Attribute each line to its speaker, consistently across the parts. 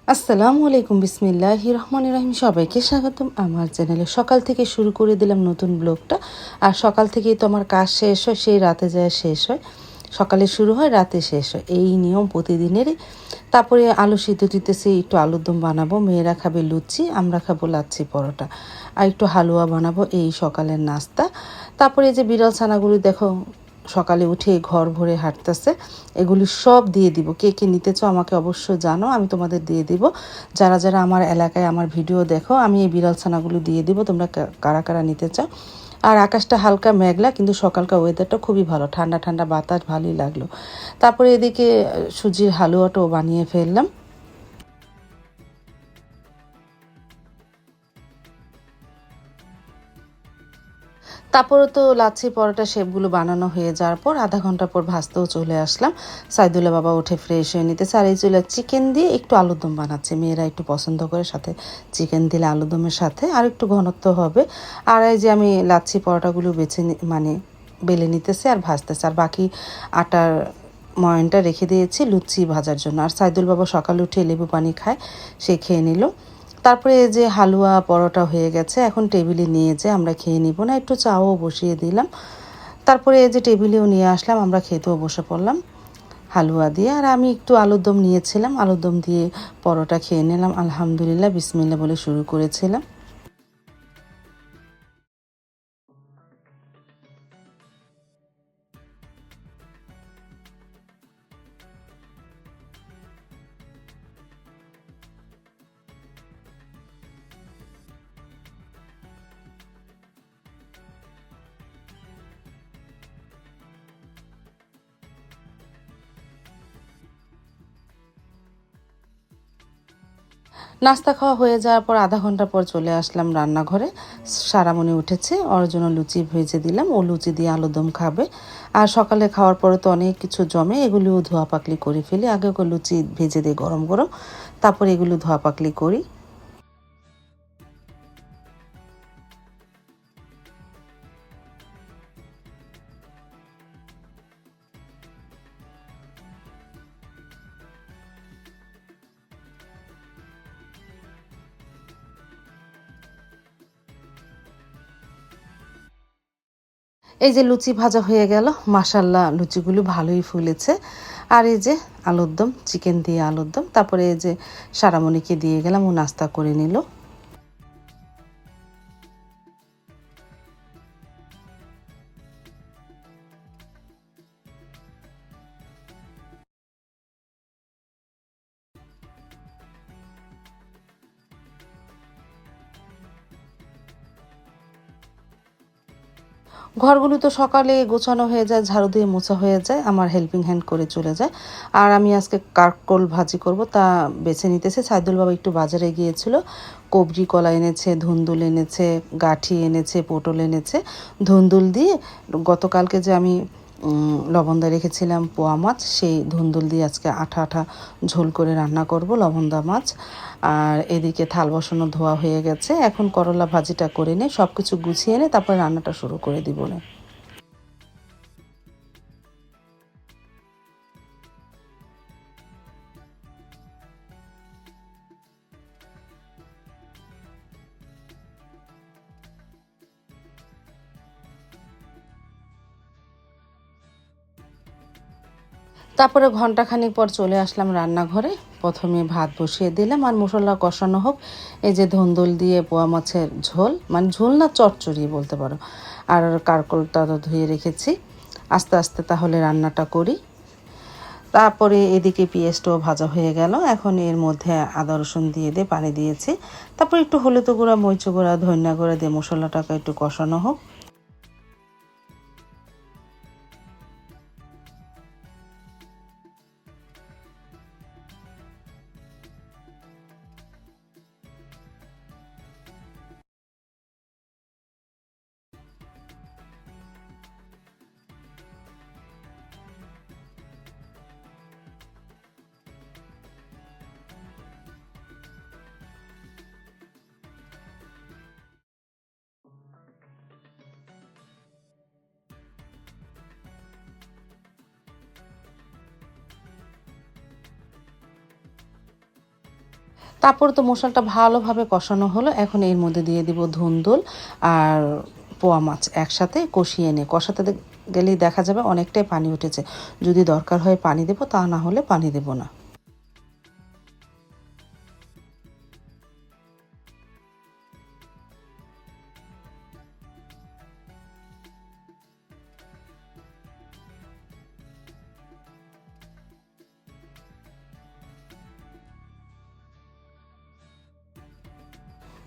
Speaker 1: আসসালামু আলাইকুম, বিসমিল্লাহির রহমানির রহিম। সবাইকে স্বাগতম আমার চ্যানেলে। সকাল থেকে শুরু করে দিলাম নতুন ব্লগটা। আর সকাল থেকেই তো আমার কাজ শেষ হয়, সেই রাতে যায় শেষ হয়। সকালে শুরু হয়, রাতে শেষ হয়, এই নিয়ম প্রতিদিনেরই। তারপরে আলু সিদ্ধ দিতেছি, একটু আলুর দম বানাবো, মেয়েরা খাবে লুচি, আমরা খাবো লাচ্ছি পরোটা, আর একটু হালুয়া বানাবো, এই সকালের নাস্তা। তারপরে এই যে বিড়াল ছানাগুলি দেখো সকালে উঠে ঘর ভরে হাঁটতেছে, এগুলি সব দিয়ে দিব। কে কে নিতে চাও আমাকে অবশ্য জানো, আমি তোমাদের দিয়ে দিব। যারা যারা আমার এলাকায় আমার ভিডিও দেখো, আমি এই বিড়াল ছানাগুলো দিয়ে দিব, তোমরা কারা কারা নিতে চাও। আর আকাশটা হালকা মেঘলা, কিন্তু সকালকার ওয়েদারটা খুবই ভালো, ঠান্ডা ঠান্ডা বাতাস, ভালোই লাগলো। তারপরে এদিকে সুজির হালুয়াটাও বানিয়ে ফেললাম। তারপরে তো লাচ্ছি পরোটা শেপগুলো বানানো হয়ে যাওয়ার পর আধা ঘন্টা পর ভাজতেও চলে আসলাম। সাইদুল্লাহ বাবা উঠে ফ্রেশ হয়ে নিতেছে, আর এই চলে চিকেন দিয়ে একটু আলুর দম বানাচ্ছে, মেয়েরা একটু পছন্দ করে, সাথে চিকেন দিলে আলুর দমের সাথে আর একটু ঘনত্ব হবে। আর এই যে আমি লাচ্ছি পরোটাগুলো মানে বেলে নিতেছে আর ভাজতেছে, আর বাকি আটার ময়নটা রেখে দিয়েছি লুচি ভাজার জন্য। আর সাইদুল বাবা সকালে উঠে লেবু পানি খায়, সে খেয়ে নিল। তারপরে এই যে হালুয়া পরোটা হয়ে গেছে, এখন টেবিলে নিয়ে যে আমরা খেয়ে নিব না, একটু চাও বসিয়ে দিলাম। তারপরে এই যে টেবিলেও নিয়ে আসলাম, আমরা খেতেও বসে পড়লাম হালুয়া দিয়ে। আর আমি একটু আলুর দম নিয়েছিলাম, আলুর দম দিয়ে পরোটা খেয়ে নিলাম, আলহামদুলিল্লাহ বিসমিল্লাহ বলে শুরু করেছিলাম। নাস্তা খাওয়া হয়ে যাওয়ার পর আধা ঘন্টা পর চলে আসলাম রান্নাঘরে। সারামণি উঠেছে, ওর জন্য লুচি ভেজে দিলাম, ও লুচি দিয়ে আলুর দম খাবে। আর সকালে খাওয়ার পরে তো অনেক কিছু জমে, এগুলিও ধোয়া পাকলি করে ফেলি, আগে ওকে লুচি ভেজে দিই গরম গরম, তারপরে এগুলো ধোয়া পাকলি করি। এই যে লুচি ভাজা হয়ে গেল, মাশাল্লাহ লুচিগুলো ভালোই ফুলেছে। আর এই যে আলুর দম, চিকেন দিয়ে আলুর দম, তারপরে এই যে সারামণিকে দিয়ে গেলাম, ও নাস্তা করে নিল। ঘরগুলো তো সকালে গোছানো হয়ে যায়, ঝাড়ু দিয়ে মোছা হয়ে যায়, আমার হেল্পিং হ্যান্ড করে চলে যায়। আর আমি আজকে কারকোল ভাজি করব, তা বেছে নিতেছে। সাইদুল বাবা একটু বাজারে গিয়েছিল, কবরি কলা এনেছে, ধুন্দুল এনেছে, গাঠি এনেছে, পটল এনেছে। ধুন্দুল দিয়ে গতকালকে যে আমি লবণদা রেখেছিলাম পোয়া মাছ, সেই ধুন্দুল দিয়ে আজকে আঠা আঠা ঝোল করে রান্না করব, লবণদা মাছ। আর এদিকে থাল বসানো ধোয়া হয়ে গেছে, এখন করলা ভাজিটা করে নে, সব কিছু গুছিয়ে নে, তারপর রান্নাটা শুরু করে দিব না। তারপরে ঘন্টাখানিক পর চলে আসলাম রান্নাঘরে। প্রথমে ভাত বসিয়ে দিলাম, আর মশলা কষানো হোক। এই যে ধুন্দুল দিয়ে পোয়া মাছের ঝোল, মানে ঝোল না চচ্চড়ি বলতে পারো। আর কারকলটা তো ধুয়ে রেখেছি, আস্তে আস্তে তাহলে রান্নাটা করি। তারপরে এদিকে পেঁয়াজটাও ভাজা হয়ে গেল, এখন এর মধ্যে আদা রসুন দিয়ে পানি দিয়েছি। তারপর একটু হলুদ গুঁড়া, মরিচ গুঁড়া, ধনিয়া গুঁড়া দিয়ে মশলাটাকে একটু কষানো হোক। তারপর তো মশলাটা ভালোভাবে কষানো হলো। এখন এর মধ্যে দিয়ে দিব ধুন্দুল আর পোয়া মাছ একসাথে কষিয়ে নিয়ে কষাতে গেলেই দেখা যাবে অনেকটাই পানি উঠেছে। যদি দরকার হয় পানি দেব, তা না হলে পানি দেব না।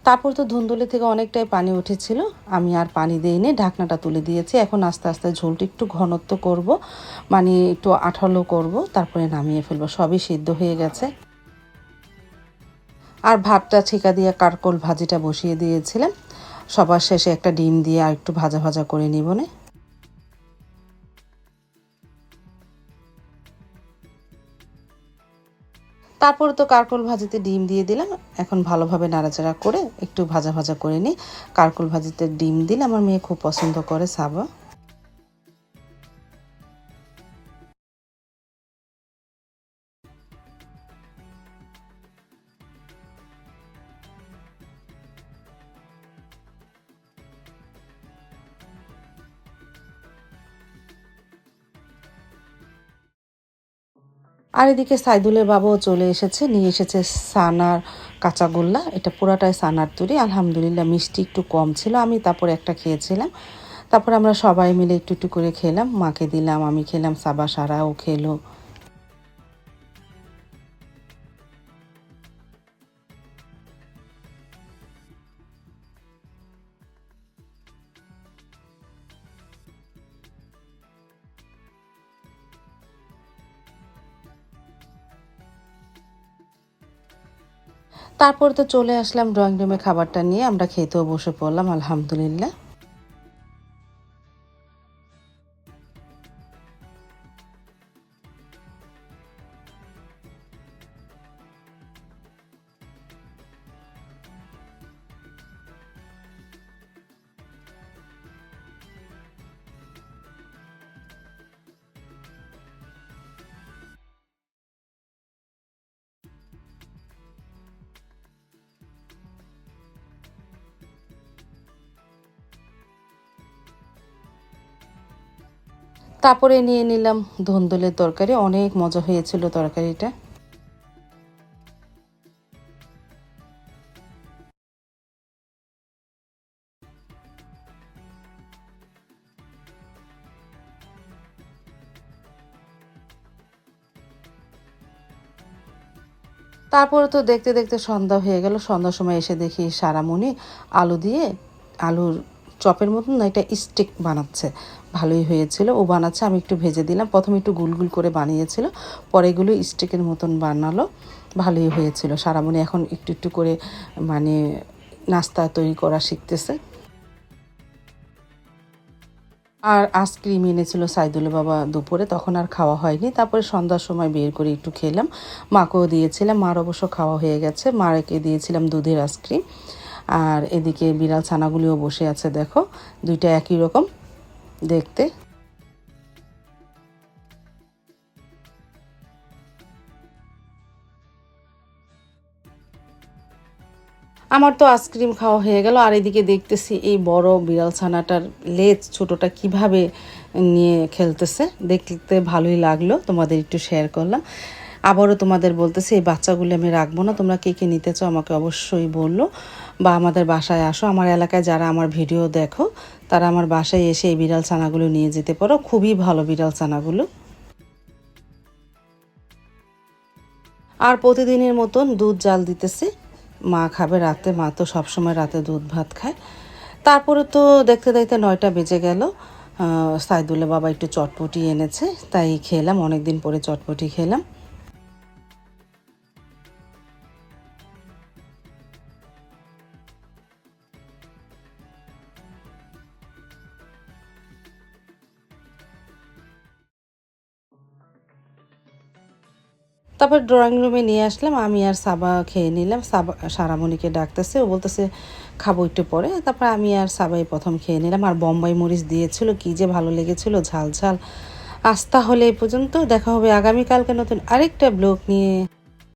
Speaker 1: তারপর তো ধুন্দুলি থেকে অনেকটাই পানি উঠেছিল, আমি আর পানি দিইনি, ঢাকনাটা তুলে দিয়েছি। এখন আস্তে আস্তে ঝোলটা একটু ঘনত্ব করব, মানে একটু আঠালো করব, তারপরে নামিয়ে ফেলবো। সবই সিদ্ধ হয়ে গেছে। আর ভাতটা ছেঁকা দিয়ে কারকোল ভাজিটা বসিয়ে দিয়েছিলাম। সবার শেষে একটা ডিম দিয়ে আর একটু ভাজা ভাজা করে নিব না। তারপর তো কারকোল ভাজিতে ডিম দিয়ে দিলাম। এখন ভালোভাবে নাড়াচাড়া করে একটু ভাজা ভাজা করে নিই। কারকোল ভাজিতে ডিম দিলে আমার মেয়ে খুব পছন্দ করে, সাবা। আর এদিকে সাইদুলের বাবাও চলে এসেছে, নিয়ে এসেছে সানার কাঁচাগোল্লা। এটা পুরাটাই সানার তৈরি। আলহামদুলিল্লাহ মিষ্টি একটু কম ছিল, আমি তারপরে একটা খেয়েছিলাম। তারপর আমরা সবাই মিলে একটু একটু করে খেলাম, মাকে দিলাম, আমি খেলাম, সাবা সারাও খেলো। তারপর তো চলে আসলাম ড্রয়িং রুমে, খাবারটা নিয়ে আমরা খেতেও বসে পড়লাম আলহামদুলিল্লাহ। তারপরে নিয়ে নিলাম ধুন্দুলের তরকারি, অনেক মজা হয়েছিল তরকারিটা। তারপরে তো দেখতে দেখতে সন্ধ্যা হয়ে গেল। সন্ধ্যার সময় এসে দেখি সারামণি আলু দিয়ে, আলুর চপের মতন না, এটা স্টিক বানাচ্ছে। ভালোই হয়েছিল, ও বানাচ্ছে, আমি একটু ভেজে দিলাম। প্রথমে একটু গুলগুল করে বানিয়েছিল, পরে এগুলো স্টিকের মতন বানালো। ভালোই হয়েছিল। সারামণি এখন একটু একটু করে মানে নাস্তা তৈরি করা শিখতেছে। আর আইসক্রিম এনেছিল সাইদুলের বাবা দুপুরে, তখন আর খাওয়া হয়নি। তারপরে সন্ধ্যার সময় বের করে একটু খেলাম, মাকেও দিয়েছিলাম। মার অবশ্য খাওয়া হয়ে গেছে, মাকে দিয়েছিলাম দুধের আইসক্রিম। আর এদিকে বিড়াল ছানাগুলিও বসে আছে, দেখো, দুইটা একই রকম দেখতে। আমার তো আইসক্রিম খাওয়া হয়ে গেল। আর এদিকে দেখতেছি এই বড় বিড়াল ছানাটার লেজ ছোটটা কিভাবে নিয়ে খেলতেছে, দেখতে ভালোই লাগলো, তোমাদের একটু শেয়ার করলাম। আবারও তোমাদের বলতেছি, এই বাচ্চাগুলো আমি রাখবো না। তোমরা কে কে নিতে চাও আমাকে অবশ্যই বললো, বা আমাদের বাসায় আসো। আমার এলাকায় যারা আমার ভিডিও দেখো তারা আমার বাসায় এসে এই বিড়াল ছানাগুলো নিয়ে যেতে পারো, খুবই ভালো বিড়াল ছানাগুলো। আর প্রতিদিনের মতন দুধ জাল দিতেছি, মা খাবে রাতে। মা তো সবসময় রাতে দুধ ভাত খায়। তারপরে তো দেখতে দেখতে 9টা বেজে গেল। সাইদুল্লাহ বাবা একটু চটপটি এনেছে, তাই খেলাম, অনেক দিন পরে চটপটি খেলাম। তারপর ড্রয়িং রুমে নিয়ে আসলাম, আমি আর সাবা খেয়ে নিলাম। সাবা সারামণিকে ডাকতেছে, ও বলতেছে খাবো একটু পরে। তারপর আমি আর সাবাই প্রথম খেয়ে নিলাম। আর বোম্বাই মরিচ দিয়েছিল, কি যে ভালো লেগেছিল, ঝাল ঝাল। আজ তাহলে এই পর্যন্ত, দেখা হবে আগামীকালকে নতুন আরেকটা ব্লগ নিয়ে।